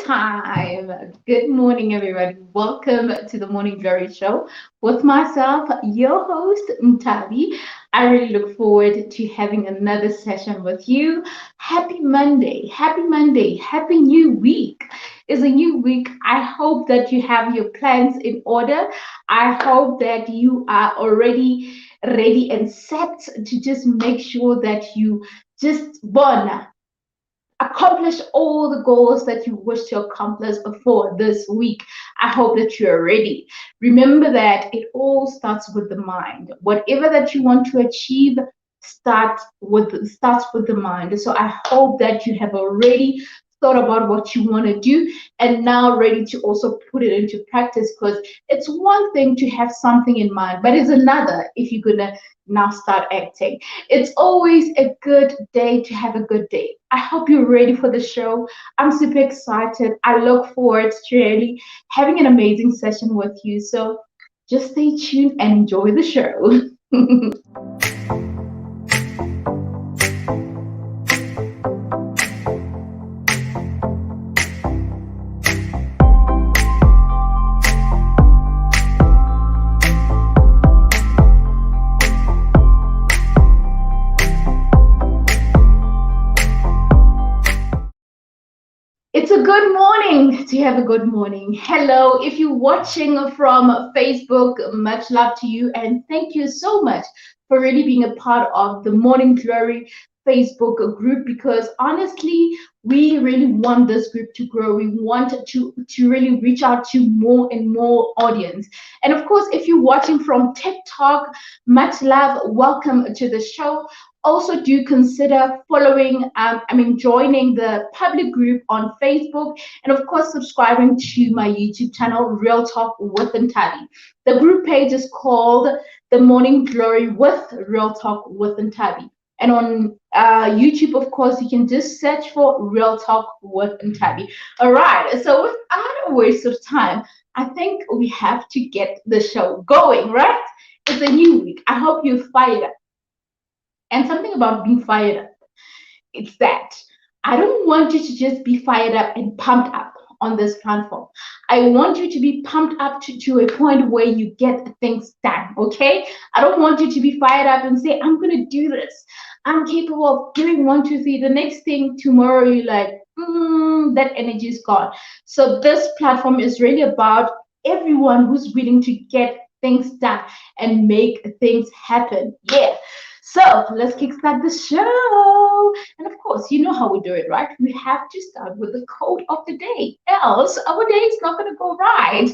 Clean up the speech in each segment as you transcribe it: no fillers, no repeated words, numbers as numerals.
time. Good morning, everyone. Welcome to the Morning Glory Show with myself, your host, Mtabi. I really look forward to having another session with you. Happy Monday. Happy Monday. Happy new week. It's a new week. I hope that you have your plans in order. I hope that you are already ready and set to just make sure that you just born accomplish all the goals that you wish to accomplish for this week. I hope that you're ready. Remember that it all starts with the mind. Whatever that you want to achieve starts with the mind. So I hope that you have already thought about what you want to do and now ready to also put it into practice, because it's one thing to have something in mind, but it's another if you're gonna now start acting. It's always a good day to have a good day. I hope you're ready for the show. I'm super excited. I look forward to really having an amazing session with you. So just stay tuned and enjoy the show. It's a good morning to have a good morning. Hello, if you're watching from Facebook, much love to you and thank you so much for really being a part of the Morning Glory Facebook group, because honestly, we really want this group to grow. We want to really reach out to more and more audience. And of course, if you're watching from TikTok, much love, welcome to the show. Also do consider following, joining the public group on Facebook, and of course subscribing to my YouTube channel, Real Talk with Ntabi. The group page is called The Morning Glory with Real Talk with Ntabi. And on YouTube, of course, you can just search for Real Talk with Ntabi. All right, so without a waste of time, I think we have to get the show going, right? It's a new week. I hope you're fired up. And something about being fired up, it's that I don't want you to just be fired up and pumped up on this platform. I want you to be pumped up to a point where you get things done, okay? I don't want you to be fired up and say, I'm going to do this. I'm capable of doing one, two, three. The next thing tomorrow, you're like, that energy is gone. So this platform is really about everyone who's willing to get things done and make things happen. Yeah. So let's kickstart the show. And of course, you know how we do it, right? We have to start with the quote of the day, else our day is not going to go right.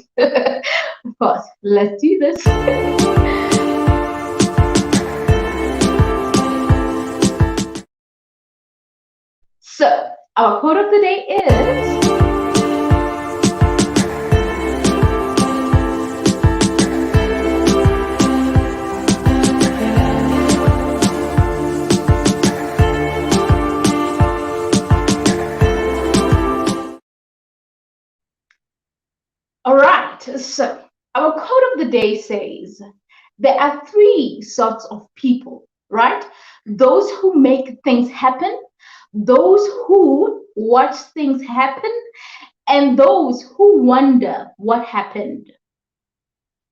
Of course, let's do this. So our quote of the day is, all right, so our quote of the day says, there are three sorts of people, right? Those who make things happen, those who watch things happen, and those who wonder what happened.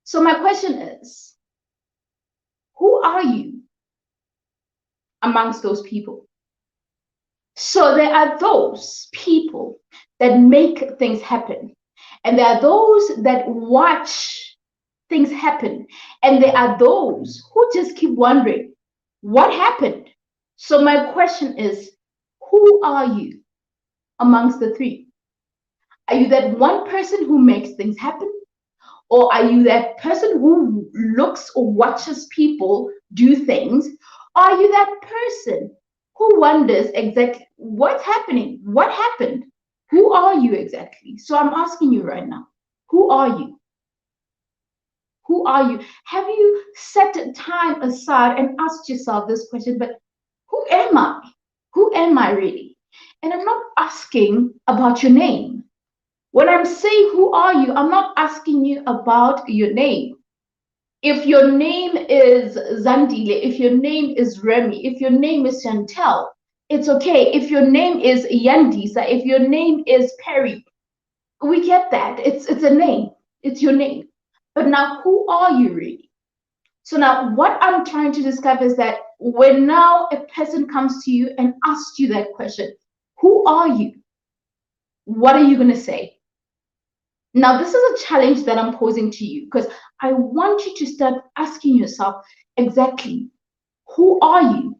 So my question is, who are you amongst those people? So there are those people that make things happen, and there are those that watch things happen, and there are those who just keep wondering what happened. So my question is, who are you amongst the three? Are you that one person who makes things happen? Or are you that person who looks or watches people do things? Or are you that person who wonders exactly what's happening? What happened? Who are you exactly? So I'm asking you right now, who are you? Who are you? Have you set time aside and asked yourself this question, but who am I? Who am I really? And I'm not asking about your name. When I'm saying who are you, I'm not asking you about your name. If your name is Zandile, if your name is Remy, if your name is Chantel, it's okay. If your name is Yandisa, if your name is Perry, We get that. It's a name. It's your name. But now who are you really? So now what I'm trying to discover is that when now a person comes to you and asks you that question, who are you? What are you going to say? Now, this is a challenge that I'm posing to you because I want you to start asking yourself exactly who are you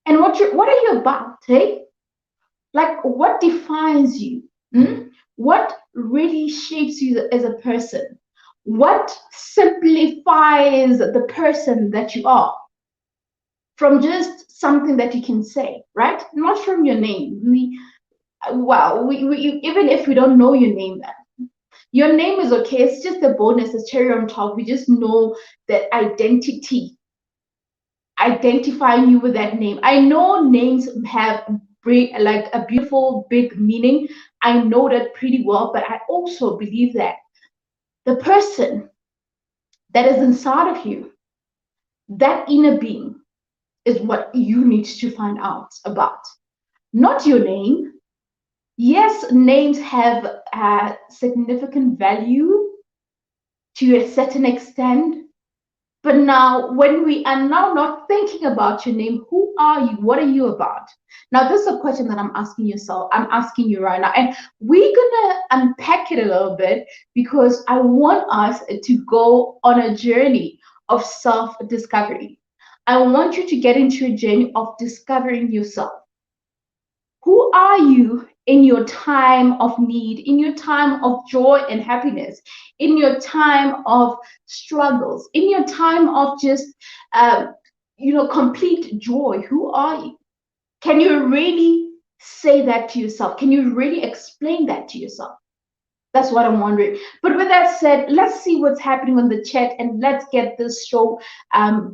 and what are you about, hey? Like, what defines you? What really shapes you as a person? What simplifies the person that you are from just something that you can say, right? Not from your name. We even if we don't know your name, your name is okay. It's just a bonus, a cherry on top. We just know that identity, identifying you with that name. I know names have like a beautiful big meaning. I know that pretty well, but I also believe that the person that is inside of you, that inner being, is what you need to find out about. Not your name. Yes, names have a significant value to a certain extent. But now, when we are now not thinking about your name, who are you? What are you about? Now, this is a question that I'm asking yourself. I'm asking you right now. And we're going to unpack it a little bit because I want us to go on a journey of self-discovery. I want you to get into a journey of discovering yourself. Who are you in your time of need, in your time of joy and happiness, in your time of struggles, in your time of just, complete joy? Who are you? Can you really say that to yourself? Can you really explain that to yourself? That's what I'm wondering. But with that said, let's see what's happening on the chat and let's get this show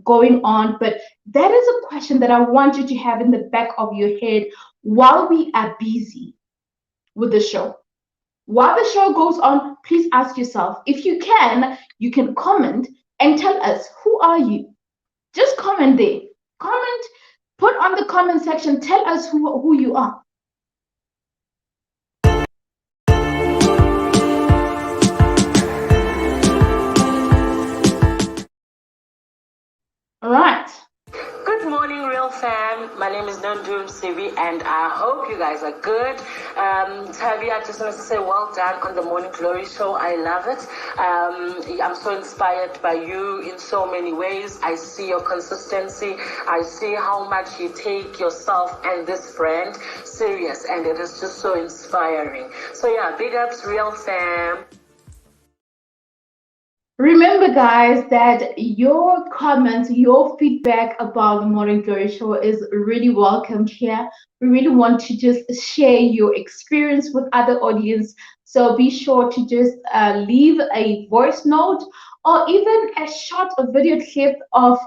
going on. But that is a question that I want you to have in the back of your head while we are busy with the show. While the show goes on, please ask yourself, if you can comment and tell us, who are you? Just comment there. Comment, put on the comment section, tell us who you are. All right. Good morning, real fam. My name is Nandum Sivi, and I hope you guys are good. Tavi, I just want to say well done on the Morning Glory show. I love it. I'm so inspired by you in so many ways. I see your consistency. I see how much you take yourself and this friend serious, and it is just so inspiring. So yeah, big ups, real fam. Remember, guys, that your comments, your feedback about the Morning Glory Show is really welcomed here. We really want to just share your experience with other audience. So be sure to just leave a voice note or even a short video clip of,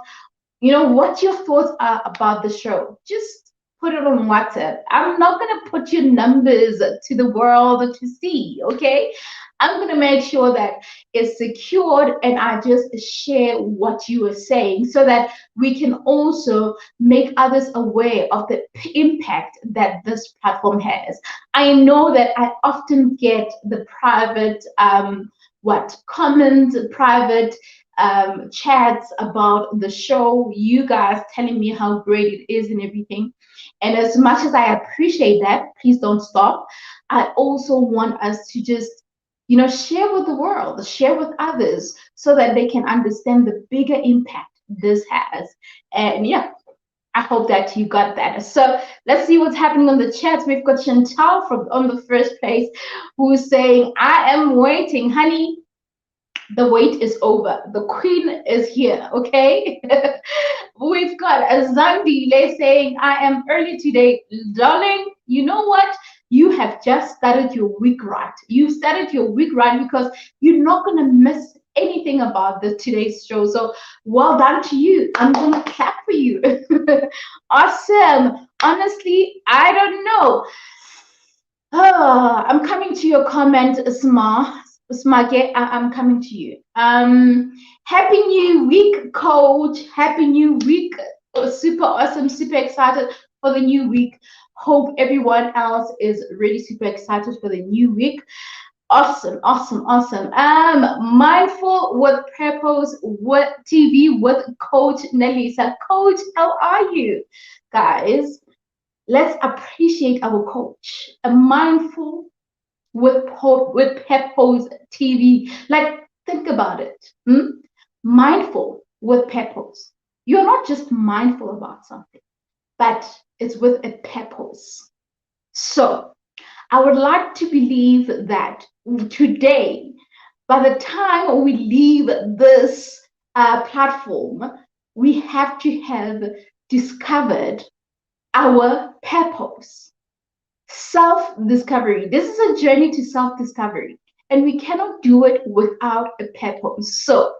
what your thoughts are about the show. Just put it on WhatsApp. I'm not going to put your numbers to the world to see, okay? I'm going to make sure that it's secured and I just share what you are saying so that we can also make others aware of the impact that this platform has. I know that I often get the private comments, private chats about the show, you guys telling me how great it is and everything. And as much as I appreciate that, please don't stop. I also want us to just share with the world, share with others so that they can understand the bigger impact this has. And yeah, I hope that you got that. So let's see what's happening on the chat. We've got Chantal from on the first place who's saying, I am waiting, honey. The wait is over. The queen is here, okay? We've got Azandi saying, I am early today. Darling, you know what? You have just started your week right. You started your week right because you're not going to miss anything about today's show. So well done to you. I'm going to clap for you. Awesome. Honestly, I don't know. I'm coming to your comment, Smage. I'm coming to you. Happy new week, coach. Happy new week. Super awesome, super excited for the new week. Hope everyone else is really super excited for the new week. Awesome, awesome, awesome. Mindful with Purpose with TV with Coach Nelisa. Coach, how are you? Guys, let's appreciate our coach. A mindful with Purpose TV. Like, think about it. Mindful with Purpose. You're not just mindful about something, but it's with a purpose. So I would like to believe that today, by the time we leave this platform, we have to have discovered our purpose. Self discovery. This is a journey to self discovery, and we cannot do it without a purpose. So,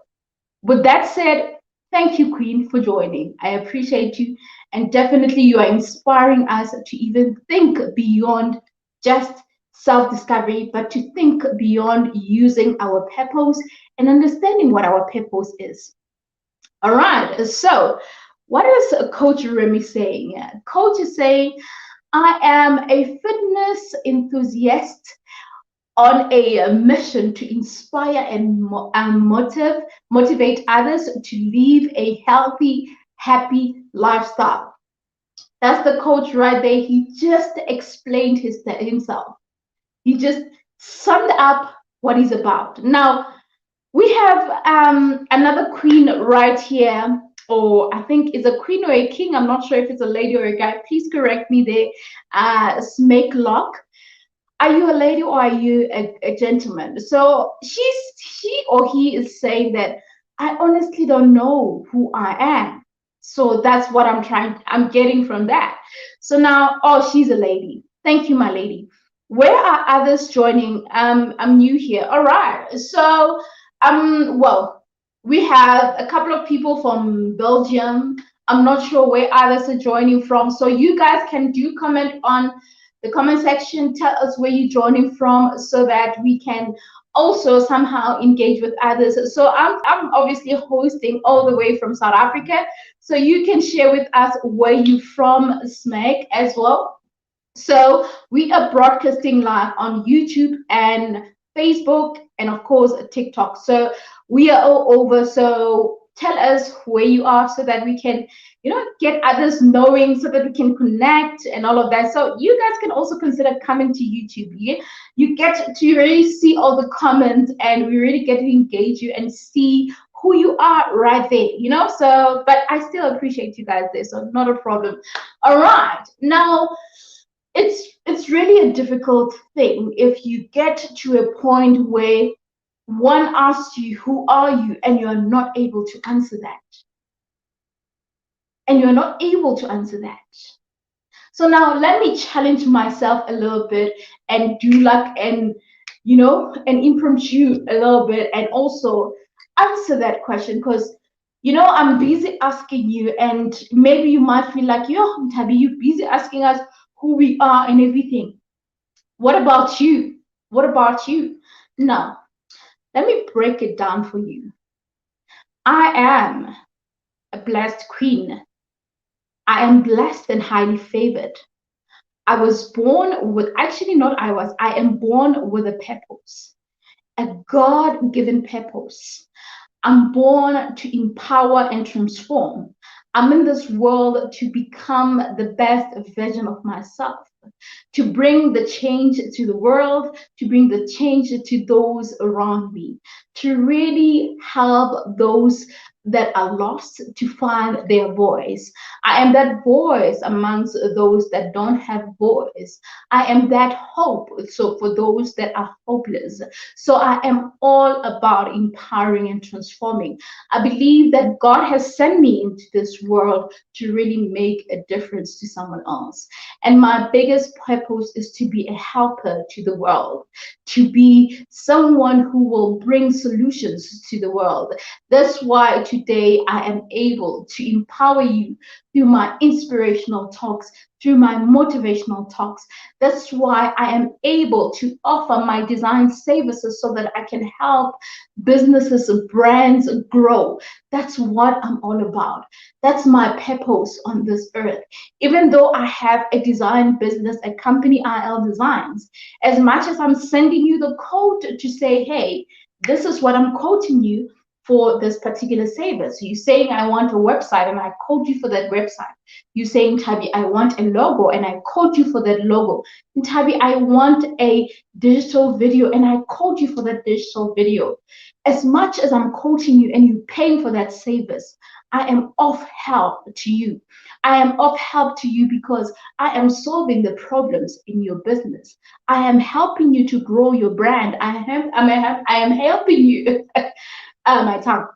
with that said, thank you, Queen, for joining. I appreciate you. And definitely, you are inspiring us to even think beyond just self discovery, but to think beyond using our purpose and understanding what our purpose is. All right. So, what is Coach Remy saying? Coach is saying, I am a fitness enthusiast on a mission to inspire and motivate others to live a healthy, happy lifestyle. That's the coach right there. He just explained himself. He just summed up what he's about. Now, we have another queen right here, or I think it's a queen or a king. I'm not sure if it's a lady or a guy. Please correct me there. Snake Lock. Are you a lady or are you a gentleman? So she or he is saying that I honestly don't know who I am. So that's what I'm getting from that. So now, oh, she's a lady. Thank you, my lady. Where are others joining? I'm new here. All right. So well, we have a couple of people from Belgium. I'm not sure where others are joining from. So you guys can do comment on the comment section. Tell us where you're joining from so that we can also somehow engage with others. So I'm obviously hosting all the way from South Africa. So you can share with us where you from, Smack, as well. So we are broadcasting live on YouTube and Facebook and of course TikTok. So we are all over. So tell us where you are so that we can, get others knowing so that we can connect and all of that. So you guys can also consider coming to YouTube. You get to really see all the comments and we really get to engage you and see who you are right there. So, but I still appreciate you guys there. So not a problem. All right. Now, it's really a difficult thing if you get to a point where one asks you, who are you? And you're not able to answer that. And you're not able to answer that. So now let me challenge myself a little bit and do and impromptu a little bit and also answer that question because I'm busy asking you, and maybe you might feel like, yo, Tabi, you busy asking us who we are and everything. What about you? What about you? Now, let me break it down for you. I am a blessed queen. I am blessed and highly favored. I was born with, actually, not I was, I am born with a purpose, a God given purpose. I'm born to empower and transform. I'm in this world to become the best version of myself, to bring the change to the world, to bring the change to those around me, to really help those that are lost to find their voice. I am that voice amongst those that don't have voice. I am that hope. So for those that are hopeless. So I am all about empowering and transforming. I believe that God has sent me into this world to really make a difference to someone else. And my biggest purpose is to be a helper to the world, to be someone who will bring solutions to the world. That's why today I am able to empower you through my inspirational talks, through my motivational talks. That's why I am able to offer my design services so that I can help businesses, brands grow. That's what I'm all about. That's my purpose on this earth. Even though I have a design business, a company, IL Designs, as much as I'm sending you the code to say, hey, this is what I'm quoting you for this particular service. You saying I want a website and I code you for that website. You saying, Tabi, I want a logo and I code you for that logo. And Tabi, I want a digital video and I code you for that digital video. As much as I'm coaching you and you paying for that service, I am of help to you. I am of help to you because I am solving the problems in your business. I am helping you to grow your brand. I am helping you. My tongue.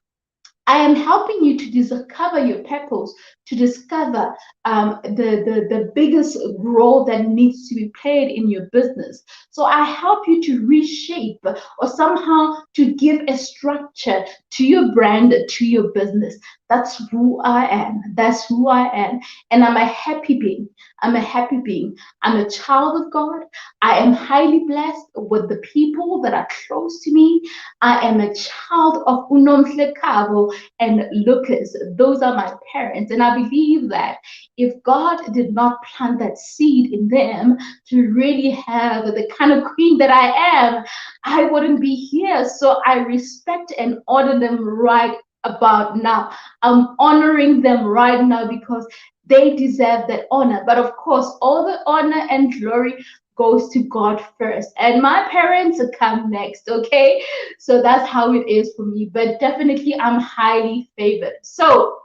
I am helping you to discover your purpose, to discover the biggest role that needs to be played in your business. So I help you to reshape or somehow to give a structure to your brand, to your business. That's who I am. That's who I am. And I'm a happy being. I'm a happy being. I'm a child of God. I am highly blessed with the people that are close to me. I am a child of Unomhle Kavo and Lucas. Those are my parents. And I believe that if God did not plant that seed in them to really have the kind of queen that I am, I wouldn't be here. So I respect and honor them right about now. I'm honoring them right now because they deserve that honor. But of course, all the honor and glory goes to God first, and my parents come next. Okay, so that's how it is for me. But definitely, I'm highly favored. So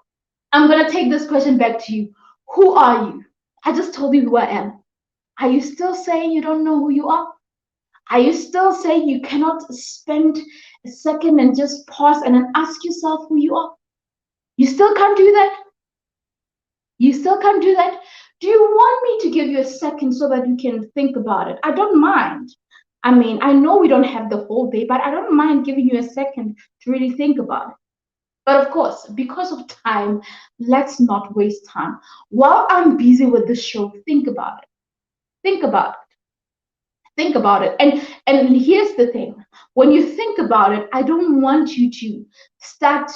I'm gonna take this question back to you. Who are you? I just told you who I am. Are you still saying you don't know who you are? Are you still saying you cannot spend a second and just pause and then ask yourself who you are? You still can't do that? You still can't do that? Do you want me to give you a second so that you can think about it? I don't mind. I mean, I know we don't have the whole day, but I don't mind giving you a second to really think about it. But of course, because of time, let's not waste time. While I'm busy with the show, think about it. Think about it. Think about it. And here's the thing. When you think about it, I don't want you to start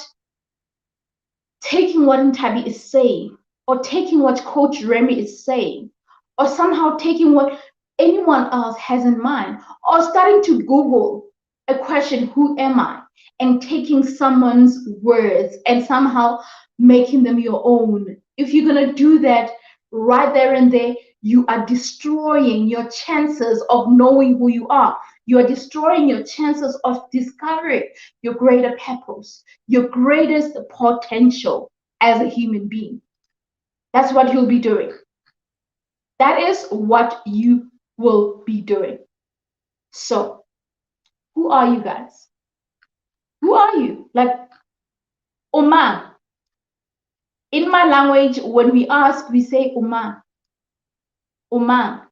taking what Ntabi is saying, or taking what Coach Remy is saying, or somehow taking what anyone else has in mind, or starting to Google a question, who am I? And taking someone's words and somehow making them your own. If you're going to do that right there and there, you are destroying your chances of knowing who you are. You are destroying your chances of discovering your greater purpose, your greatest potential as a human being. That's what you'll be doing. That is what you will be doing. So, who are you guys? Who are you? Like, Oma. In my language, when we ask, we say Oma. Oma.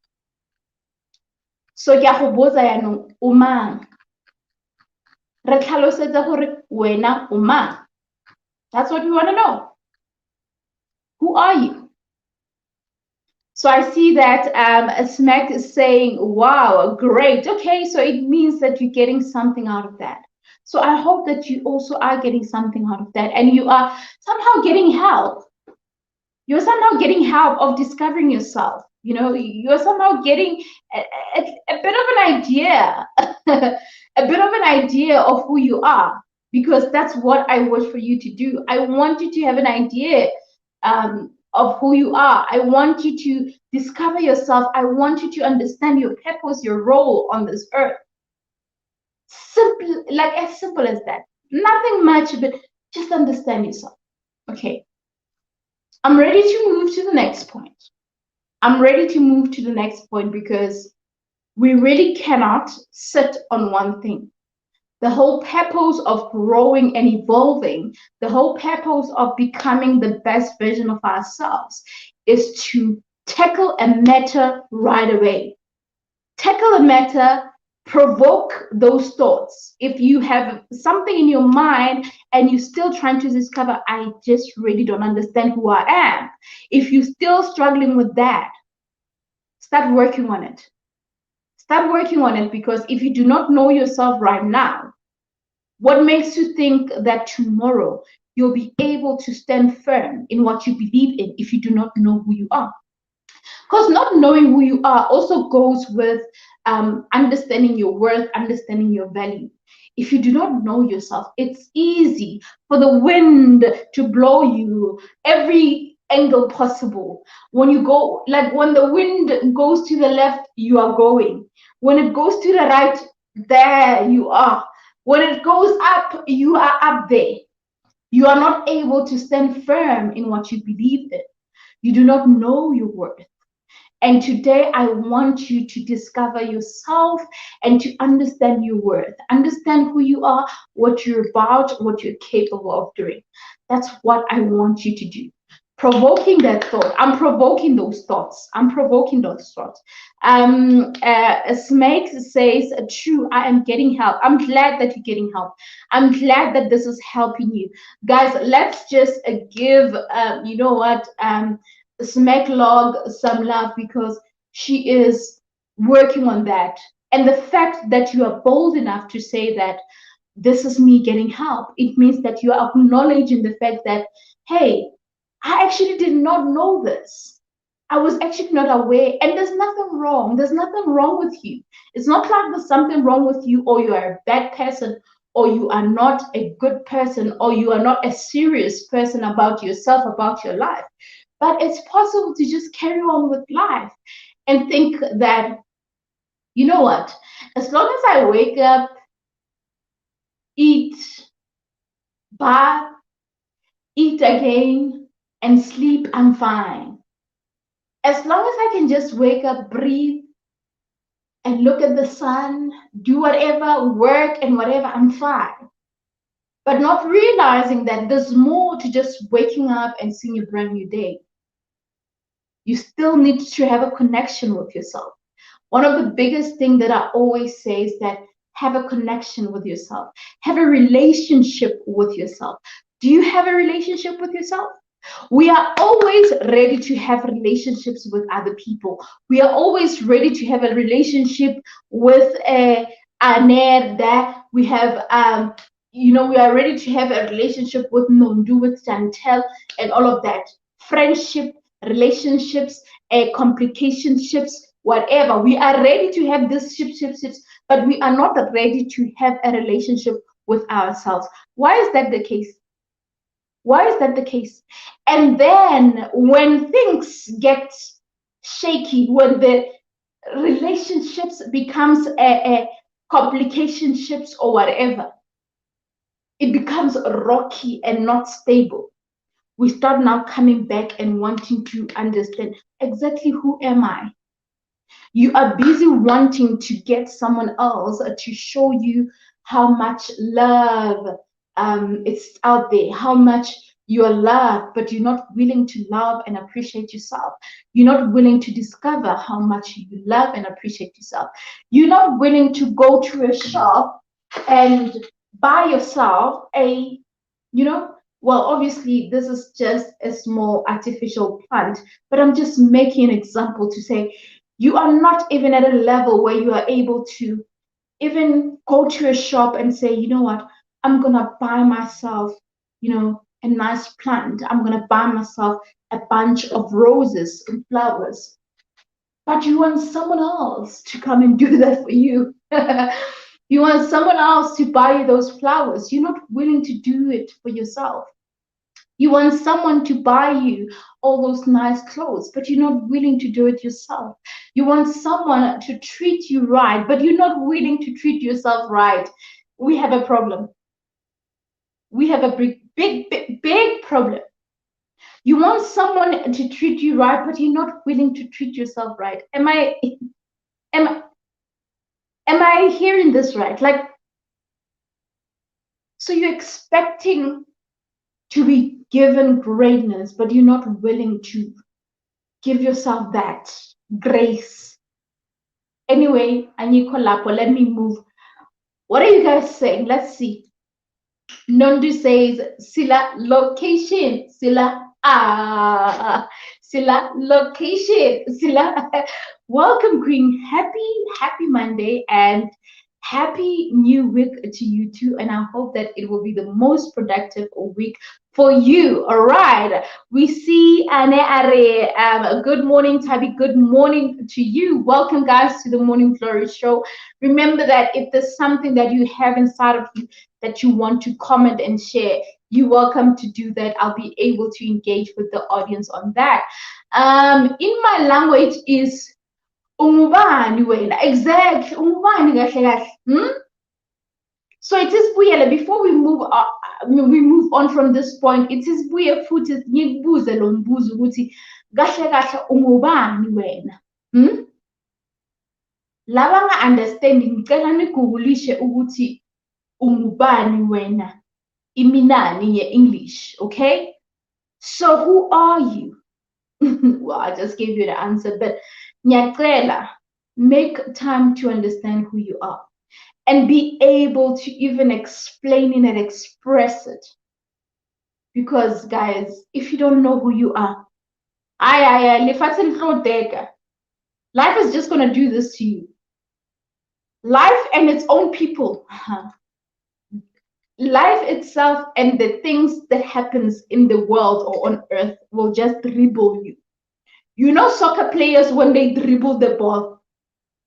So, ke a go botsa yaanong, Oma. Re tlhalosetsa gore wena Oma. That's what we want to know. Who are you? So I see that Smack is saying, wow, great. Okay, so it means that you're getting something out of that. So I hope that you also are getting something out of that, and you are somehow getting help. You're somehow getting help of discovering yourself. You know, you're somehow getting a bit of an idea, a bit of an idea of who you are, because that's what I want for you to do. I want you to have an idea of who you are. I want you to discover yourself. I want you to understand your purpose, your role on this earth. Simple, like as simple as that. Nothing much, but just understand yourself. Okay. I'm ready to move to the next point. I'm ready to move to the next point because we really cannot sit on one thing. The whole purpose of growing and evolving, the whole purpose of becoming the best version of ourselves is to tackle a matter right away. Tackle a matter Provoke those thoughts. If you have something in your mind and you're still trying to discover, I just really don't understand who I am. If you're still struggling with that, start working on it. Start working on it, because if you do not know yourself right now, what makes you think that tomorrow you'll be able to stand firm in what you believe in if you do not know who you are? Because not knowing who you are also goes with understanding your worth, understanding your value. If you do not know yourself, it's easy for the wind to blow you every angle possible. When you go, like when the wind goes to the left, you are going. When it goes to the right, there you are. When it goes up, you are up there. You are not able to stand firm in what you believe in. You do not know your worth. And today I want you to discover yourself and to understand your worth. Understand who you are, what you're about, what you're capable of doing. That's what I want you to do. Provoking that thought. I'm provoking those thoughts. I'm provoking those thoughts. Smake says, true, I am getting help. I'm glad that you're getting help. I'm glad that this is helping you. Guys, let's just give, you know what, Smack Log some love, because she is working on that. And the fact that you are bold enough to say that this is me getting help, it means that you are acknowledging the fact that, hey, I actually did not know this. I was actually not aware, and there's nothing wrong. There's nothing wrong with you. It's not like there's something wrong with you, or you are a bad person, or you are not a good person, or you are not a serious person about yourself, about your life. But it's possible to just carry on with life and think that, you know what, as long as I wake up, eat, bath, eat again, and sleep, I'm fine. As long as I can just wake up, breathe, and look at the sun, do whatever, work and whatever, I'm fine. But not realizing that there's more to just waking up and seeing a brand new day. You still need to have a connection with yourself. One of the biggest things that I always say is that have a connection with yourself, have a relationship with yourself. Do you have a relationship with yourself? We are always ready to have relationships with other people. We are always ready to have a relationship with a that we have we are ready to have a relationship with Nondu, with Chantel, and all of that. Friendship, relationships, complicationships, whatever. We are ready to have this ships, but we are not ready to have a relationship with ourselves. Why is that the case? Why is that the case? And then when things get shaky, when the relationships becomes a complicationships or whatever, it becomes rocky and not stable. We start now coming back and wanting to understand exactly who am I? You are busy wanting to get someone else to show you how much love it's out there, how much you are loved, but you're not willing to love and appreciate yourself. You're not willing to discover how much you love and appreciate yourself. You're not willing to go to a shop and buy yourself a, well, obviously, this is just a small artificial plant, but I'm just making an example to say you are not even at a level where you are able to even go to a shop and say, you know what, I'm going to buy myself, a nice plant. I'm going to buy myself a bunch of roses and flowers. But you want someone else to come and do that for you. You want someone else to buy you those flowers. You're not willing to do it for yourself. You want someone to buy you all those nice clothes, but you're not willing to do it yourself. You want someone to treat you right, but you're not willing to treat yourself right. We have a problem. We have a big problem. You want someone to treat you right, but you're not willing to treat yourself right. Am am I hearing this right? Like, so you're expecting to be given greatness, but you're not willing to give yourself that grace. Anyway, Aniko Lapo, let me move. What are you guys saying? Let's see. Nondu says Sila location. Sila location. Sila. Welcome, Queen. Happy Monday and happy new week to you too. And I hope that it will be the most productive week for you. All right. We see Ane Are. Good morning, Tabi. Good morning to you. Welcome, guys, to the Morning Glory Show. Remember that if there's something that you have inside of you that you want to comment and share, you're welcome to do that. I'll be able to engage with the audience on that. In my language is ungubani wena. Exactly. Ungubani kahle kahle. So it is Buyele. Before we move on from this point, it is Buye futhi ngikubuze lo mbuzo ukuthi kahle kahle ungubani wena. Laba nga understanding ngicela nigugulishe ukuthi ungubani wena iminani ye-English, okay? So who are you? Well, I just gave you the answer, but ngiyacela, make time to understand who you are and be able to even explain it and express it. Because guys, if you don't know who you are, life is just gonna do this to you. Life and its own people. Life itself and the things that happens in the world or on earth will just dribble you. You know, soccer players, when they dribble the ball,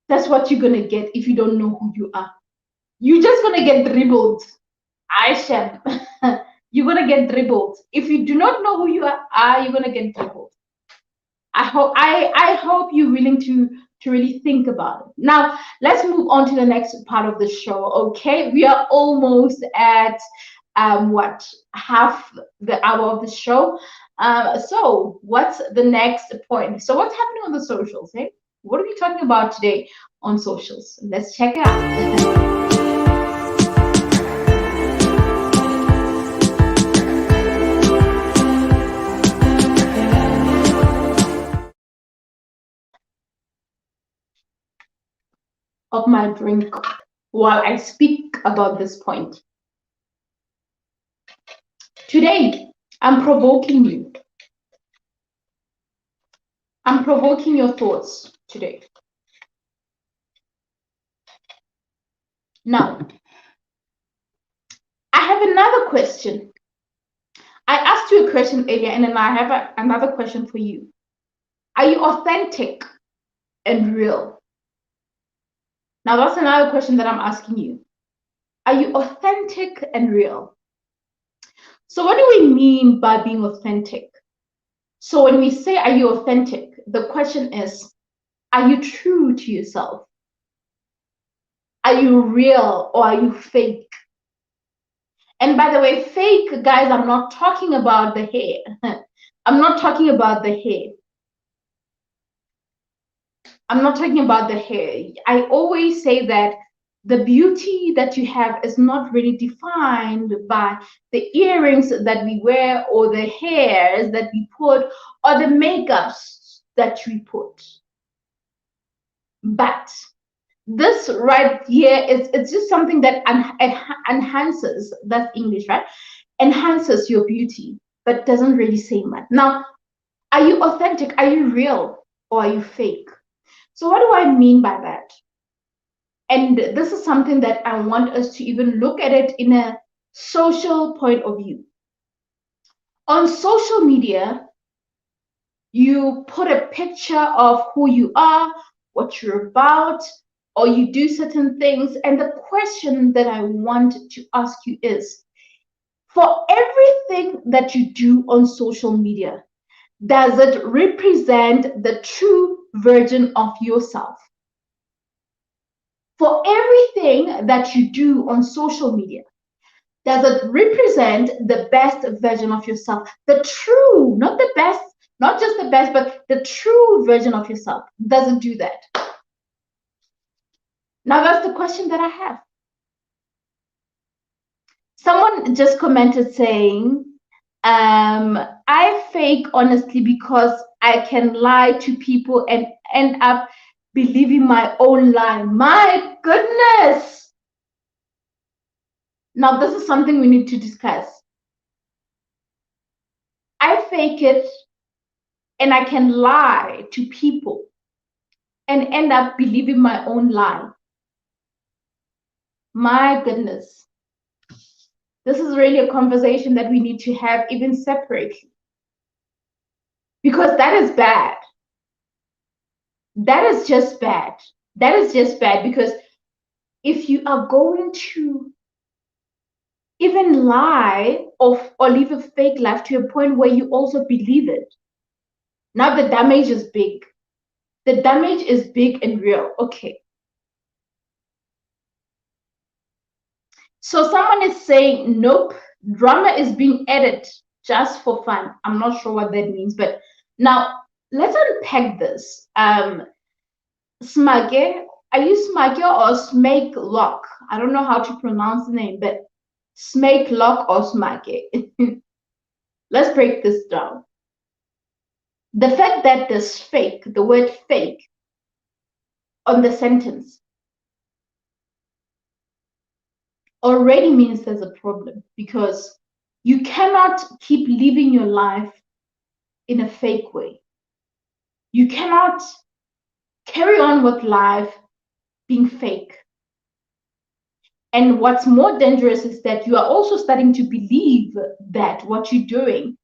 that's what you're gonna get if you don't know who you are. You're just gonna get dribbled. Aisha, you're gonna get dribbled. If you do not know who you are, you're gonna get dribbled. I hope you're willing to really think about it. Now, let's move on to the next part of the show. Okay, we are almost at half the hour of the show. So what's the next point? So what's happening on the socials? Hey, what are we talking about today on socials? Let's check it out. Of my drink while I speak about this point. Today, I'm provoking you. I'm provoking your thoughts today. Now, I have another question. I asked you a question earlier, and then I have another question for you. Are you authentic and real? Now, that's another question that I'm asking you. Are you authentic and real? So what do we mean by being authentic? So when we say, are you authentic? The question is, are you true to yourself? Are you real or are you fake? And by the way, fake, guys, I'm not talking about the hair. I'm not talking about the hair. I'm not talking about the hair. I always say that the beauty that you have is not really defined by the earrings that we wear or the hairs that we put or the makeups that we put. But this right here it's just something that enhances, that's English, right? Enhances your beauty, but doesn't really say much. Now, are you authentic? Are you real or are you fake? So what do I mean by that? And this is something that I want us to even look at it in a social point of view. On social media, you put a picture of who you are, what you're about, or you do certain things. And the question that I want to ask you is, for everything that you do on social media, does it represent the true version of yourself? For everything that you do on social media, does it represent the best version of yourself? The true, not the best, not just the best, but the true version of yourself. Does it do that? Now that's the question that I have. Someone just commented saying, I fake honestly because I can lie to people and end up believing my own lie. My goodness. Now, this is something we need to discuss. I fake it and I can lie to people and end up believing my own lie. My goodness. This is really a conversation that we need to have even separately, because that is bad. That is just bad. That is just bad, because if you are going to even lie or live a fake life to a point where you also believe it, now the damage is big. The damage is big and real. Okay. So someone is saying, nope, drama is being added just for fun. I'm not sure what that means, but now let's unpack this. Smage, are you Smage or Smake Lock? I don't know how to pronounce the name, but Smake Lock or Smage. Let's break this down. The fact that there's fake, the word fake, on the sentence already means there's a problem, because you cannot keep living your life in a fake way. You cannot carry on with life being fake. And what's more dangerous is that you are also starting to believe that what you're doing,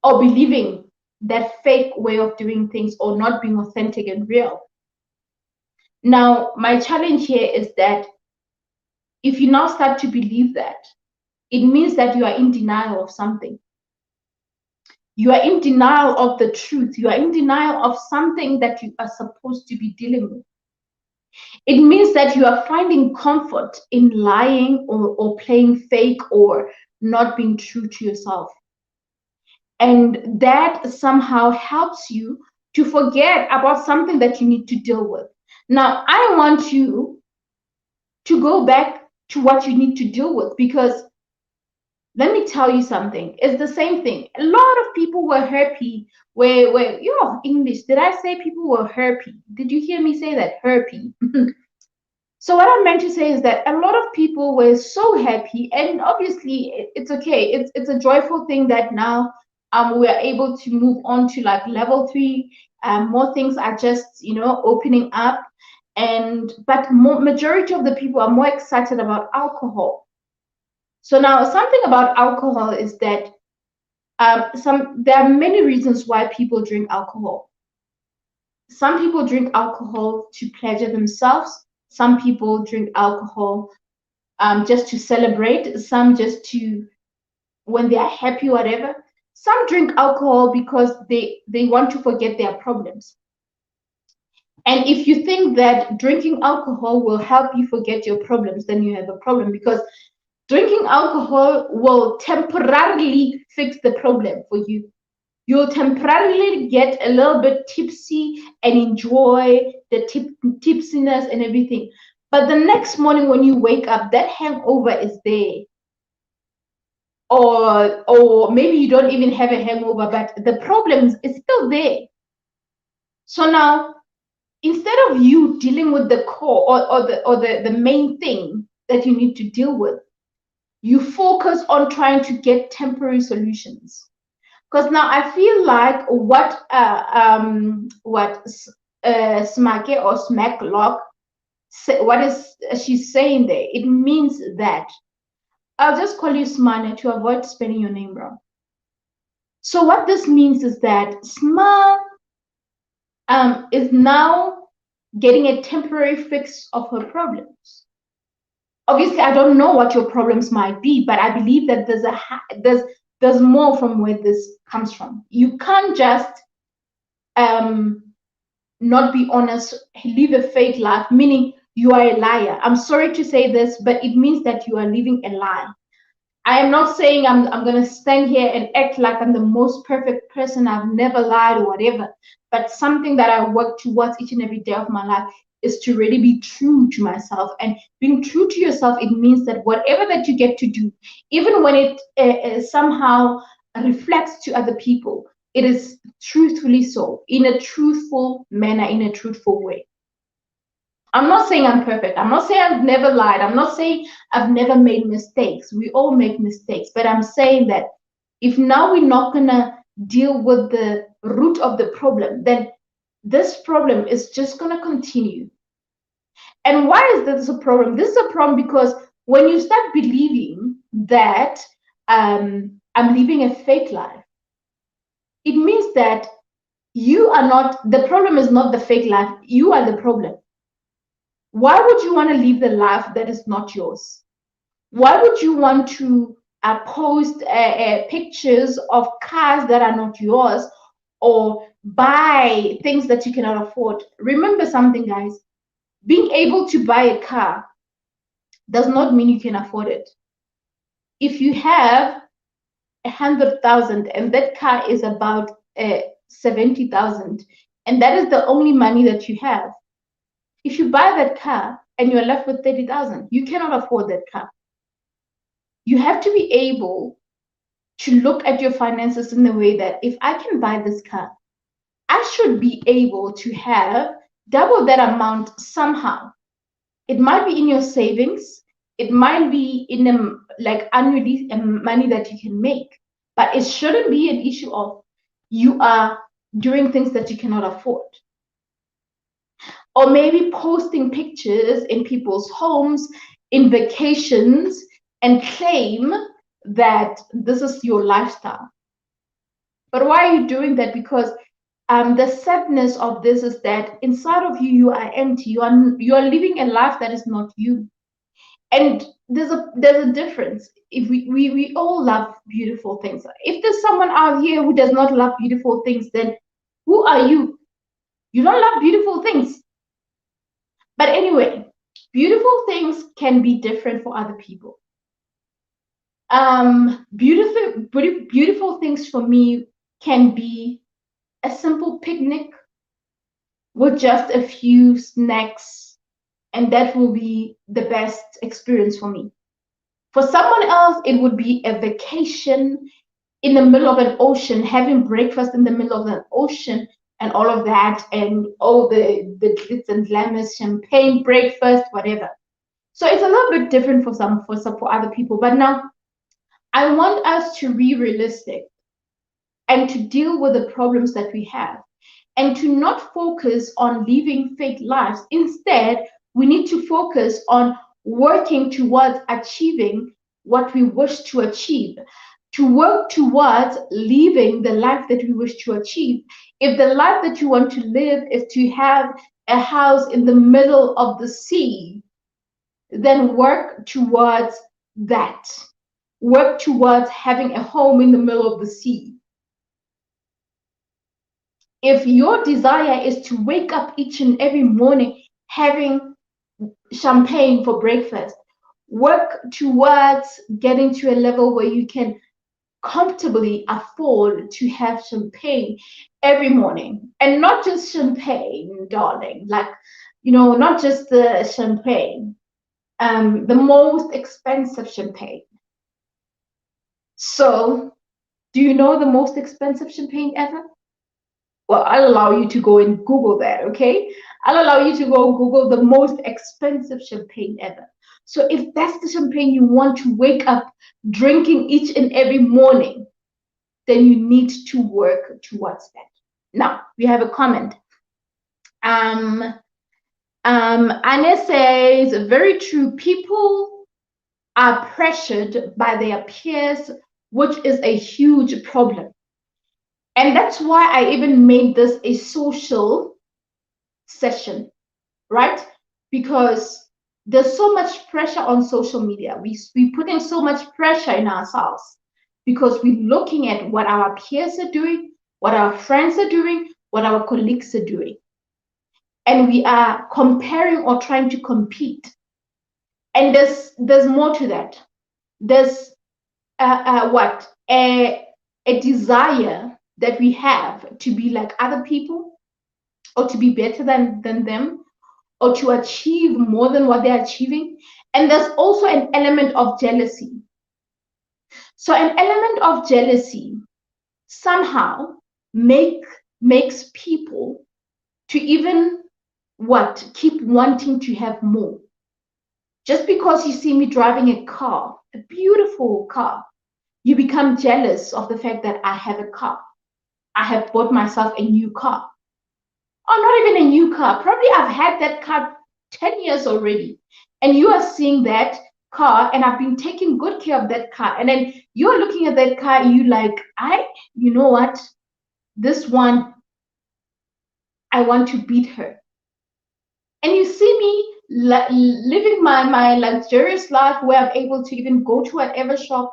or believing that fake way of doing things, or not being authentic and real. Now, my challenge here is that if you now start to believe that, it means that you are in denial of something. You are in denial of the truth. You are in denial of something that you are supposed to be dealing with. It means that you are finding comfort in lying or playing fake or not being true to yourself. And that somehow helps you to forget about something that you need to deal with. Now, I want you to go back to what you need to deal with, because let me tell you something. It's the same thing. A lot of people were happy where you know, English. Did I say people were happy? Did you hear me say that? Happy. So what I meant to say is that a lot of people were so happy, and obviously it's okay. It's a joyful thing that now we are able to move on to like level 3. More things are just, you know, opening up, and but majority of the people are more excited about alcohol. So now something about alcohol is that there are many reasons why people drink alcohol. Some people drink alcohol to pleasure themselves. Some people drink alcohol just to celebrate. Some just to when they are happy, whatever. Some drink alcohol because they want to forget their problems. And if you think that drinking alcohol will help you forget your problems, then you have a problem, because drinking alcohol will temporarily fix the problem for you. You'll temporarily get a little bit tipsy and enjoy the tipsiness and everything. But the next morning when you wake up, that hangover is there. Or maybe you don't even have a hangover, but the problem is still there. So now, instead of you dealing with the core or the main thing that you need to deal with, you focus on trying to get temporary solutions. Because now I feel like what Smake or Smack Lock, what is she's saying there, it means that I'll just call you Smane to avoid spelling your name wrong. So what this means is that Sma is now getting a temporary fix of her problems. Obviously, I don't know what your problems might be, but I believe that there's more from where this comes from. You can't just not be honest, live a fake life, meaning you are a liar. I'm sorry to say this, but it means that you are living a lie. I am not saying I'm going to stand here and act like I'm the most perfect person. I've never lied or whatever. But something that I work towards each and every day of my life is to really be true to myself. And being true to yourself, it means that whatever that you get to do, even when it somehow reflects to other people, it is truthfully so, in a truthful manner, in a truthful way. I'm not saying I'm perfect. I'm not saying I've never lied. I'm not saying I've never made mistakes. We all make mistakes. But I'm saying that if now we're not going to deal with the root of the problem, then this problem is just going to continue. And why is this a problem? This is a problem because when you start believing that I'm living a fake life, it means that you are not, the problem is not the fake life, you are the problem. Why would you want to live the life that is not yours? Why would you want to post pictures of cars that are not yours or buy things that you cannot afford? Remember something, guys. Being able to buy a car does not mean you can afford it. If you have 100,000 and that car is about 70,000, and that is the only money that you have, if you buy that car and you're left with 30,000, you cannot afford that car. You have to be able to look at your finances in the way that if I can buy this car, I should be able to have double that amount somehow. It might be in your savings, it might be in like annually money that you can make, but it shouldn't be an issue of you are doing things that you cannot afford. Or maybe posting pictures in people's homes, in vacations, and claim that this is your lifestyle. But why are you doing that? Because the sadness of this is that inside of you, you are empty. You are living a life that is not you. And there's a difference. If we all love beautiful things. If there's someone out here who does not love beautiful things, then who are you? You don't love beautiful things. But anyway, beautiful things can be different for other people. Beautiful things for me can be a simple picnic with just a few snacks, and that will be the best experience for me. For someone else, it would be a vacation in the middle of an ocean, having breakfast in the middle of an ocean and all of that, and all the glitz and glamours, champagne, breakfast, whatever. So it's a little bit different for other people. But now I want us to be realistic and to deal with the problems that we have and to not focus on living fake lives. Instead, we need to focus on working towards achieving what we wish to achieve, to work towards living the life that we wish to achieve. If the life that you want to live is to have a house in the middle of the sea, then work towards that. Work towards having a home in the middle of the sea. If your desire is to wake up each and every morning having champagne for breakfast, work towards getting to a level where you can comfortably afford to have champagne every morning. And not just champagne, darling, like, not just the champagne, the most expensive champagne. So, do you know the most expensive champagne ever? Well, I'll allow you to go and Google that, okay? I'll allow you to go and Google the most expensive champagne ever. So if that's the champagne you want to wake up drinking each and every morning, then you need to work towards that. Now, we have a comment. Anne says, very true. People are pressured by their peers, which is a huge problem. And that's why I even made this a social session, right? Because there's so much pressure on social media. We're putting so much pressure in ourselves because we're looking at what our peers are doing, what our friends are doing, what our colleagues are doing. And we are comparing or trying to compete. And there's more to that. There's a desire that we have to be like other people, or to be better than them, or to achieve more than what they're achieving. And there's also an element of jealousy. So an element of jealousy somehow makes people to even what? Keep wanting to have more. Just because you see me driving a car, a beautiful car, you become jealous of the fact that I have a car. I have bought myself a new car. Or not even a new car. Probably I've had that car 10 years already. And you are seeing that car and I've been taking good care of that car. And then you're looking at that car and you like, you know what? This one, I want to beat her. And you see me living my luxurious life where I'm able to even go to whatever shop,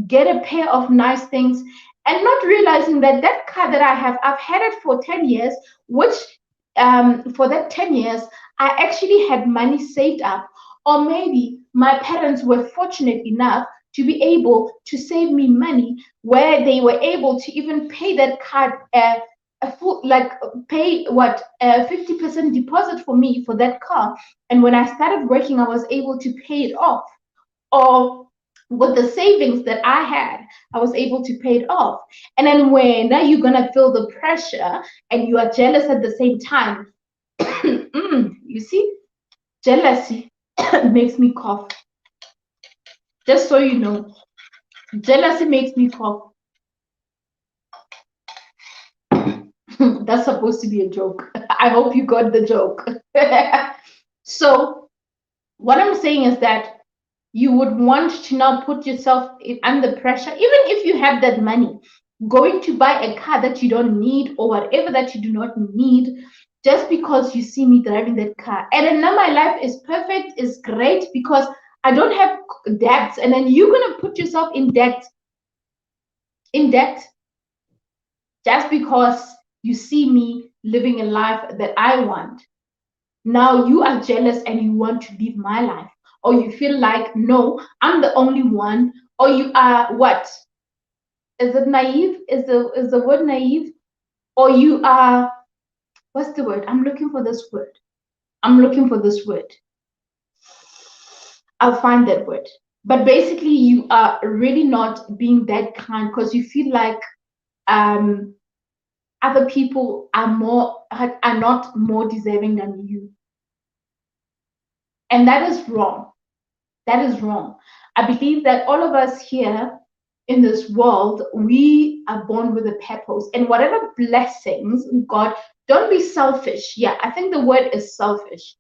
get a pair of nice things, and not realizing that that car that I have, I've had it for 10 years, which for that 10 years, I actually had money saved up. Or maybe my parents were fortunate enough to be able to save me money where they were able to even pay that car a full, like pay what 50% deposit for me for that car. And when I started working, I was able to pay it off. Or with the savings that I had, I was able to pay it off. And then when now you're gonna feel the pressure and you are jealous at the same time. You see, jealousy makes me cough. Just so you know, jealousy makes me cough. That's supposed to be a joke. I hope you got the joke. So what I'm saying is that you would want to now put yourself under pressure, even if you have that money, going to buy a car that you don't need or whatever that you do not need, just because you see me driving that car. And then now my life is perfect, is great because I don't have debts. And then you're gonna put yourself in debt, just because you see me living a life that I want. Now you are jealous and you want to live my life, or you feel like, no, I'm the only one, or you are what? Is it naive? Is the word naive? Or you are, what's the word? I'm looking for this word. I'm looking for this word. I'll find that word. But basically, you are really not being that kind because you feel like other people are not more deserving than you. And that is wrong. That is wrong. I believe that all of us here in this world, we are born with a purpose. And whatever blessings God, don't be selfish. Yeah, I think the word is selfish.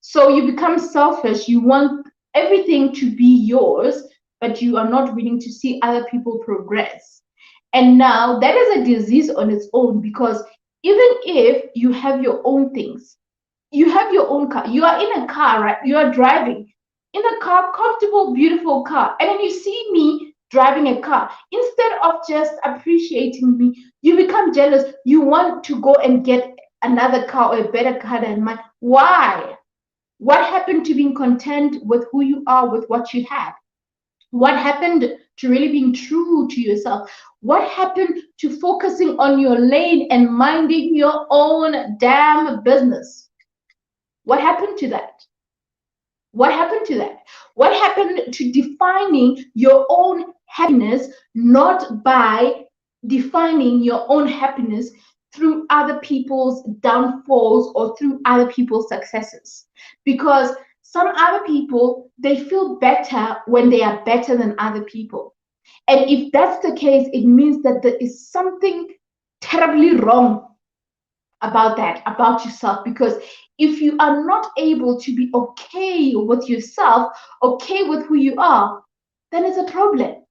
So you become selfish. You want everything to be yours, but you are not willing to see other people progress. And now that is a disease on its own because even if you have your own things, you have your own car, you are in a car, right? You are driving in a car, comfortable, beautiful car. And then you see me driving a car. Instead of just appreciating me, you become jealous. You want to go and get another car or a better car than mine. Why? What happened to being content with who you are, with what you have? What happened to really being true to yourself? What happened to focusing on your lane and minding your own damn business? What happened to that? What happened to that? What happened to defining your own happiness, not by defining your own happiness through other people's downfalls or through other people's successes? Because some other people, they feel better when they are better than other people. And if that's the case, it means that there is something terribly wrong about that, about yourself. Because if you are not able to be okay with yourself, okay with who you are, then it's a problem.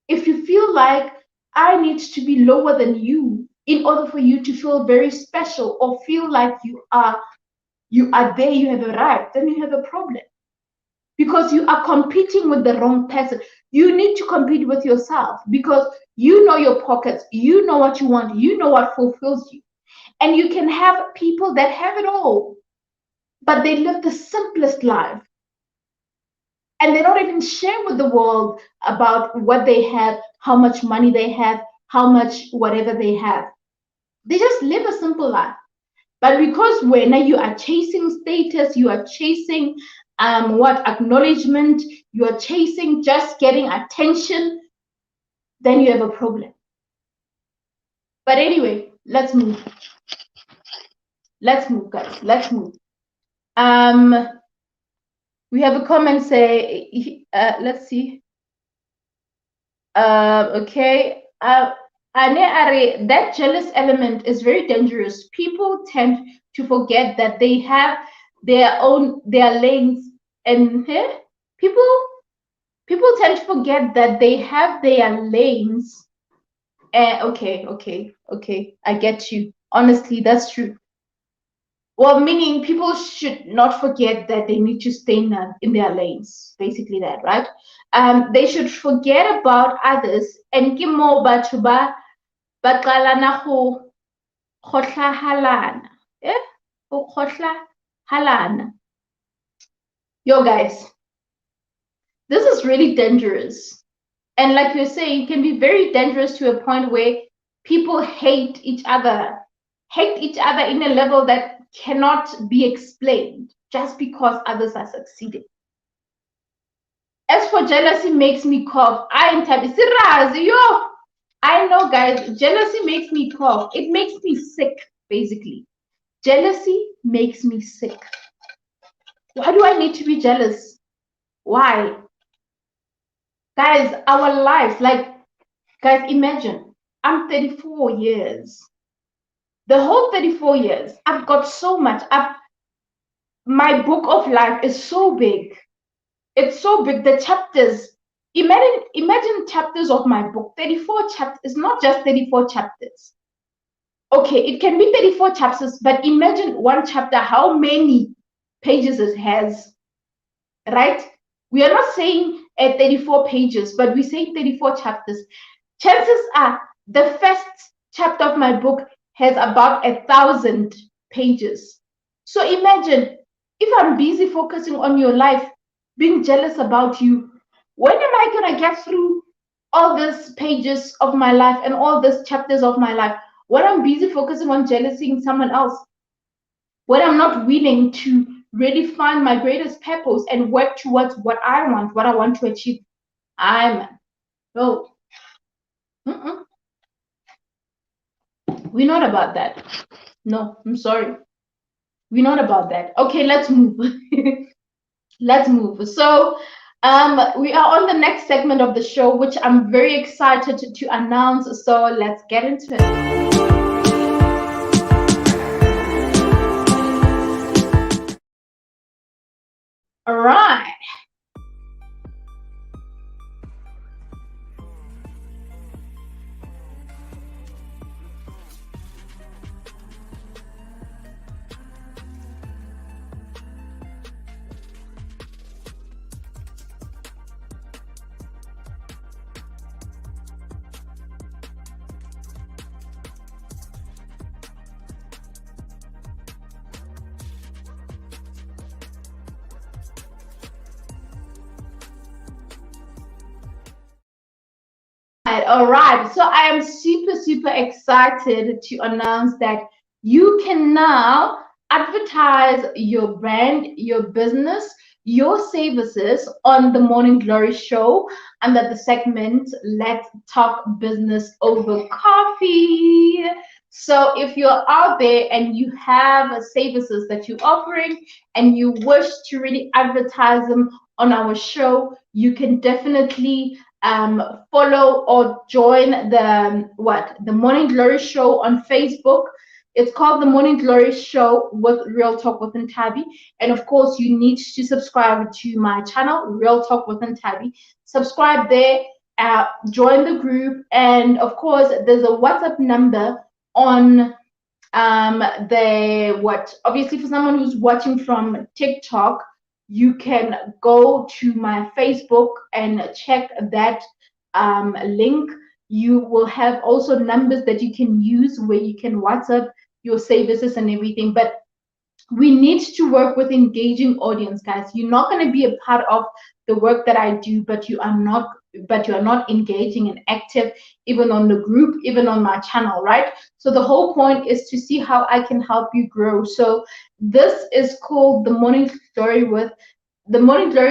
If you feel like I need to be lower than you in order for you to feel very special or feel like you are there, you have arrived, then you have a problem. Because you are competing with the wrong person. You need to compete with yourself because you know your pockets, you know what you want, you know what fulfills you. And you can have people that have it all, but they live the simplest life. And they don't even share with the world about what they have, how much money they have, how much whatever they have. They just live a simple life. But because when you are chasing status, you are chasing what acknowledgement, you are chasing just getting attention, then you have a problem. But anyway, let's move. Let's move, guys. Let's move. We have a comment say, let's see. Okay. That jealous element is very dangerous. People tend to forget that they have their lanes, and people tend to forget that they have their lanes. Okay. I get you. Honestly, that's true. Well, meaning people should not forget that they need to stay in their lanes. Basically, that, right? They should forget about others and ke mo batho ba qalana go kgohlahalana. Go kgohlahalana. Yo, guys, this is really dangerous. And like you're saying, it can be very dangerous to a point where people hate each other in a level that cannot be explained just because others are succeeding. As for jealousy makes me cough, I know, guys, jealousy makes me cough. It makes me sick, basically. Jealousy makes me sick. Why do I need to be jealous? Why? Guys, our lives, like, guys, imagine, I'm 34 years. The whole 34 years, I've got so much. My book of life is so big. It's so big. The chapters, imagine chapters of my book. 34 chapters. It's not just 34 chapters. Okay, it can be 34 chapters, but imagine one chapter, how many pages it has, right? We are not saying 34 pages, but we say 34 chapters. Chances are the first chapter of my book has about 1,000 pages. So imagine if I'm busy focusing on your life, being jealous about you, when am I going to get through all these pages of my life and all these chapters of my life when I'm busy focusing on jealousy in someone else? When I'm not willing to really find my greatest purpose and work towards what I want to achieve? No. We're not about that. No, I'm sorry. We're not about that. Okay, let's move. Let's move. So we are on the next segment of the show, which I'm very excited to announce. So let's get into it. All right. All right. So I am super excited to announce that you can now advertise your brand, your business, your services on the Morning Glory Show under the segment Let's Talk Business Over Coffee. So if you're out there and you have services that you're offering and you wish to really advertise them on our show, you can definitely follow or join the Morning Glory Show on Facebook. It's called the Morning Glory Show with Real Talk with Ntabi. And of course, you need to subscribe to my channel, Real Talk with Ntabi. Subscribe there, join the group, and of course, there's a WhatsApp number on obviously for someone who's watching from TikTok, you can go to my Facebook and check that link. You will have also numbers that you can use where you can WhatsApp your services and everything. But we need to work with engaging audience, guys. You're not going to be a part of the work that I do, but you are not engaging and active even on the group, even on my channel, right? So the whole point is to see how I can help you grow. So this is called the Morning Glory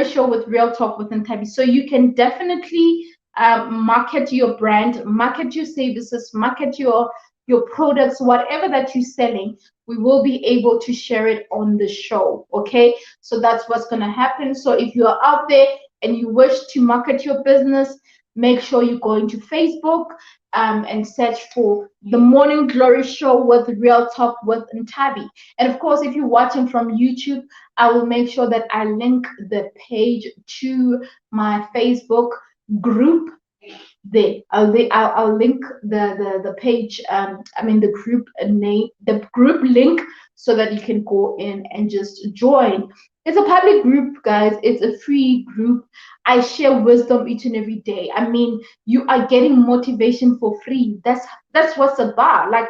Show with Real Talk with Ntabi. So you can definitely market your brand, market your services, market your your products, whatever that you're selling, we will be able to share it on the show. Okay, so that's what's going to happen. So if you are out there and you wish to market your business, make sure you go into Facebook and search for the Morning Glory Show with Real Talk with Ntabi. And of course, if you're watching from YouTube, I will make sure that I link the page to my Facebook group there. I'll link the page, I mean the group name, the group link, so that you can go in and just join. It's a public group, guys. It's a free group. I share wisdom each and every day. I mean, you are getting motivation for free. That's what's about. Like,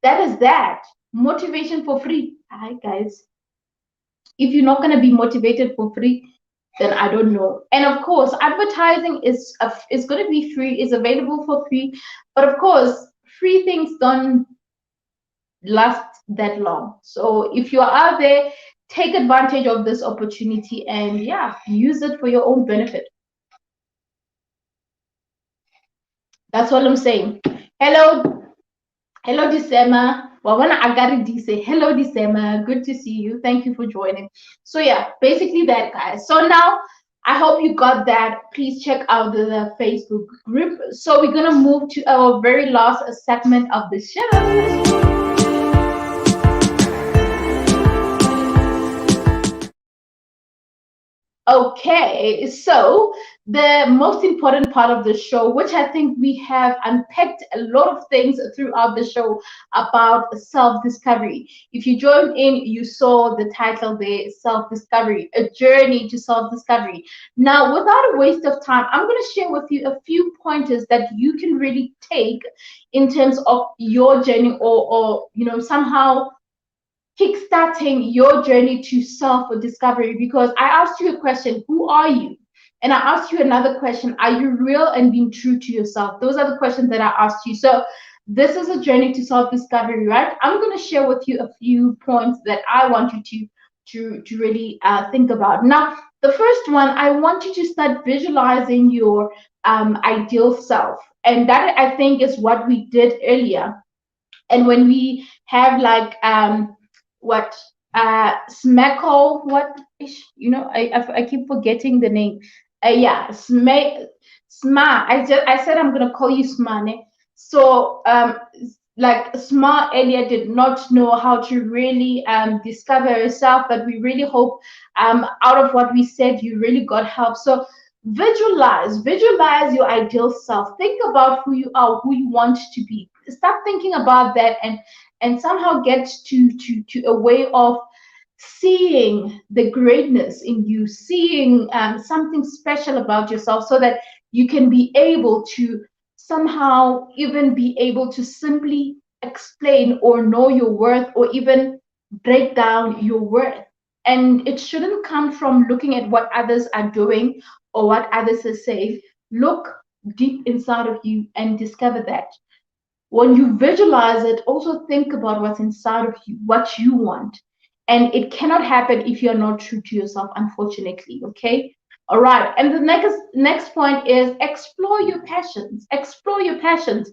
that is that. Motivation for free. Hi guys. If you're not gonna be motivated for free, then I don't know. And of course, advertising is going to be free, is available for free. But of course, free things don't last that long. So if you are out there, take advantage of this opportunity and yeah, use it for your own benefit. That's all I'm saying. Hello, December. Well, when I got it, say hello, December. Good to see you. Thank you for joining. So yeah, basically that, guys. So now I hope you got that. Please check out the Facebook group. So we're gonna move to our very last segment of the show. Okay, so the most important part of the show, which I think we have unpacked a lot of things throughout the show about self-discovery. If you joined in, you saw the title there, self-discovery, a journey to self-discovery. Now, without a waste of time, I'm going to share with you a few pointers that you can really take in terms of your journey, or somehow kickstarting your journey to self-discovery. Because I asked you a question, who are you? And I asked you another question, are you real and being true to yourself? Those are the questions that I asked you. So this is a journey to self-discovery, right? I'm going to share with you a few points that I want you to really think about. Now, the first one, I want you to start visualizing your ideal self. And that, I think, is what we did earlier. And when we have like what Smeko, what is, I keep forgetting the name. Yeah, Sma. I said I'm gonna call you Smane. So like Sma earlier did not know how to really discover herself, but we really hope out of what we said you really got help. So visualize your ideal self. Think about who you are, who you want to be. Start thinking about that, and somehow get to a way of seeing the greatness in you, seeing something special about yourself, so that you can be able to somehow even be able to simply explain or know your worth, or even break down your worth. And it shouldn't come from looking at what others are doing or what others are saying. Look deep inside of you and discover that. When you visualize it, also think about what's inside of you, what you want. And it cannot happen if you're not true to yourself, unfortunately. Okay. All right. And the next point is explore your passions. Explore your passions.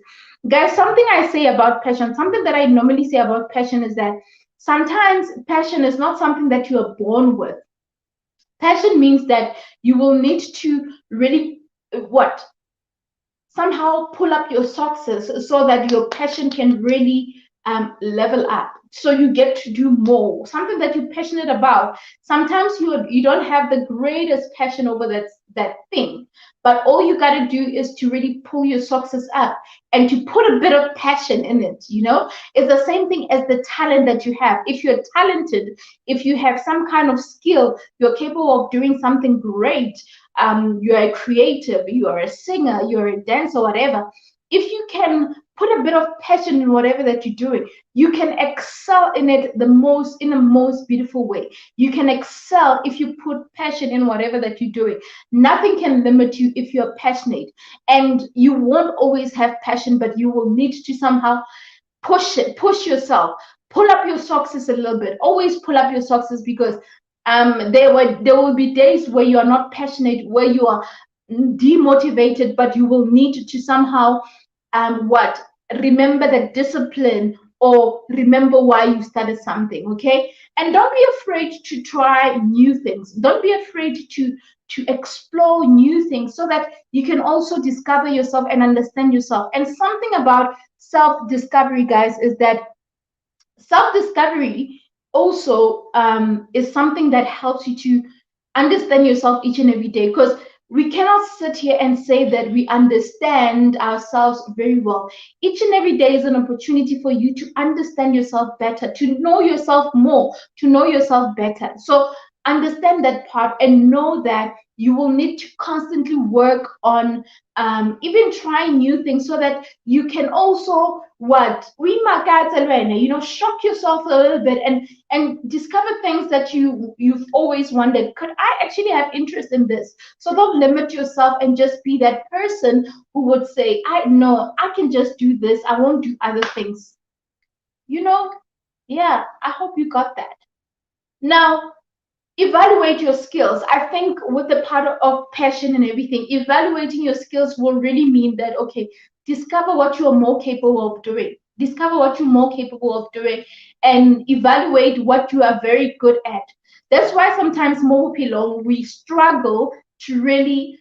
Guys, something I say about passion, something that I normally say about passion is that sometimes passion is not something that you are born with. Passion means that you will need to really what? Somehow pull up your socks so that your passion can really level up, so you get to do more, something that you're passionate about. Sometimes you don't have the greatest passion over that thing, but all you got to do is to really pull your socks up and to put a bit of passion in it. It's the same thing as the talent that you have. If you're talented, if you have some kind of skill, you're capable of doing something great. You're a creative, you are a singer, you're a dancer, whatever. If you can put a bit of passion in whatever that you're doing, you can excel in it in the most beautiful way. You can excel if you put passion in whatever that you're doing. Nothing can limit you if you're passionate. And you won't always have passion, but you will need to somehow push yourself, pull up your socks a little bit. Always pull up your socks, because there will be days where you are not passionate, where you are demotivated, but you will need to somehow what remember the discipline or remember why you started something, okay? And don't be afraid to try new things. Don't be afraid to explore new things so that you can also discover yourself and understand yourself. And something about self-discovery, guys, is that self-discovery also is something that helps you to understand yourself each and every day, because we cannot sit here and say that we understand ourselves very well. Each and every day is an opportunity for you to understand yourself better, to know yourself more, to know yourself better. So understand that part and know that you will need to constantly work on even trying new things so that you can also what we shock yourself a little bit and discover things that you've always wondered, could I actually have interest in this? So don't limit yourself and just be that person who would say, I know I can just do this, I won't do other things. you know yeah, I hope you got that. Now, evaluate your skills. I think with the part of passion and everything, evaluating your skills will really mean that, okay, discover what you are more capable of doing. Discover what you're more capable of doing and evaluate what you are very good at. That's why sometimes more pilong we struggle to really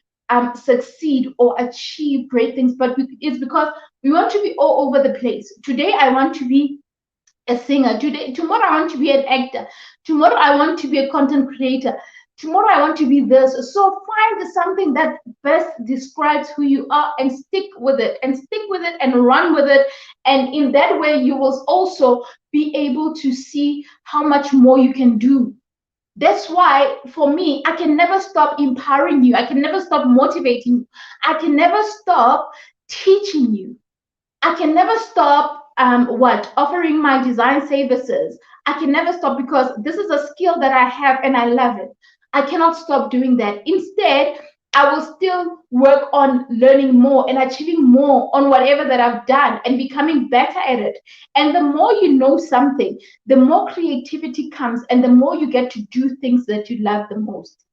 succeed or achieve great things, but it's because we want to be all over the place. Today I want to be a singer. Tomorrow I want to be an actor. Tomorrow I want to be a content creator. Tomorrow I want to be this. So find something that best describes who you are and stick with it and stick with it and run with it. And in that way, you will also be able to see how much more you can do. That's why for me, I can never stop empowering you. I can never stop motivating you. I can never stop teaching you. I can never stop offering my design services. I can never stop because this is a skill that I have and I love it. I cannot stop doing that. Instead, I will still work on learning more and achieving more on whatever that I've done and becoming better at it. And the more you know something, the more creativity comes and the more you get to do things that you love the most.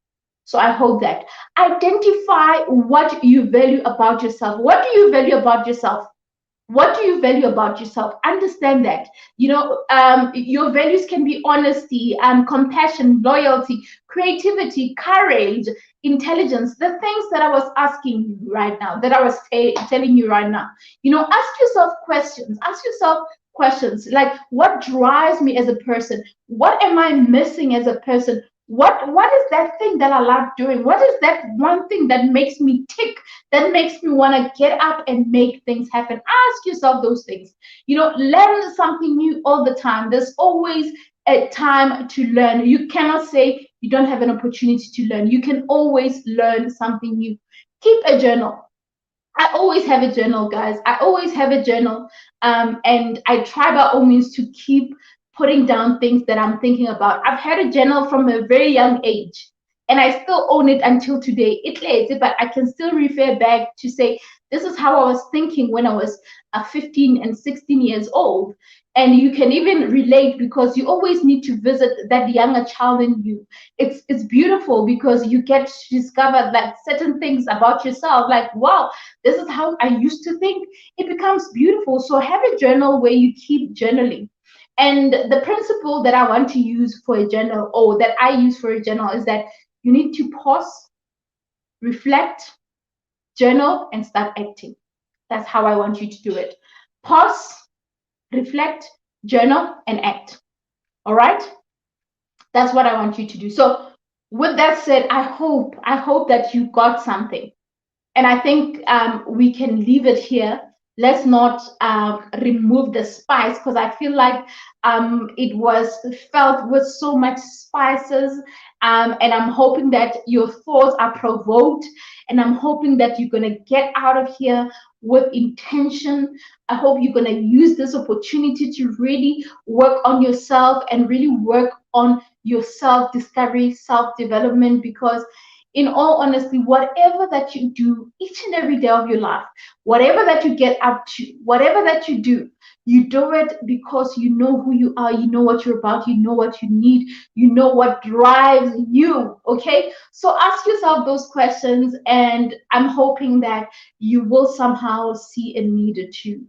So I hope that identify what you value about yourself. What do you value about yourself? What do you value about yourself? Understand that. Your values can be honesty, compassion, loyalty, creativity, courage, intelligence, the things that I was asking you right now, that I was telling you right now. Ask yourself questions. Ask yourself questions like, what drives me as a person? What am I missing as a person? What is that thing that I love doing? What is that one thing that makes me tick, that makes me want to get up and make things happen? Ask yourself those things. Learn something new all the time. There's always a time to learn. You cannot say you don't have an opportunity to learn. You can always learn something new. Keep a journal. I always have a journal, guys. I always have a journal. And I try by all means to keep putting down things that I'm thinking about. I've had a journal from a very young age, and I still own it until today. It lays, but I can still refer back to say, this is how I was thinking when I was 15 and 16 years old. And you can even relate because you always need to visit that younger child in you. It's beautiful because you get to discover that certain things about yourself, like, wow, this is how I used to think. It becomes beautiful. So have a journal where you keep journaling. And the principle that I want to use for a journal, or that I use for a journal, is that you need to pause, reflect, journal, and start acting. That's how I want you to do it. Pause, reflect, journal, and act. All right? That's what I want you to do. So with that said, I hope that you got something. And I think we can leave it here. Let's not remove the spice, because I feel like it was felt with so much spices. And I'm hoping that your thoughts are provoked, and I'm hoping that you're going to get out of here with intention. I hope you're going to use this opportunity to really work on yourself and really work on your self discovery, self development, because in all honesty, whatever that you do each and every day of your life, whatever that you get up to, whatever that you do it because you know who you are, you know what you're about, you know what you need, you know what drives you. Okay, so ask yourself those questions, and I'm hoping that you will somehow see a need to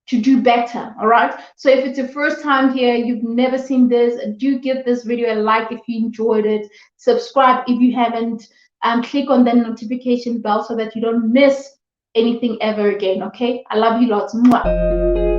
to do better. All right, so if it's your first time here, you've never seen this, do give this video a like if you enjoyed it, subscribe if you haven't, and click on the notification bell so that you don't miss anything ever again. Okay, I love you lots. Mwah.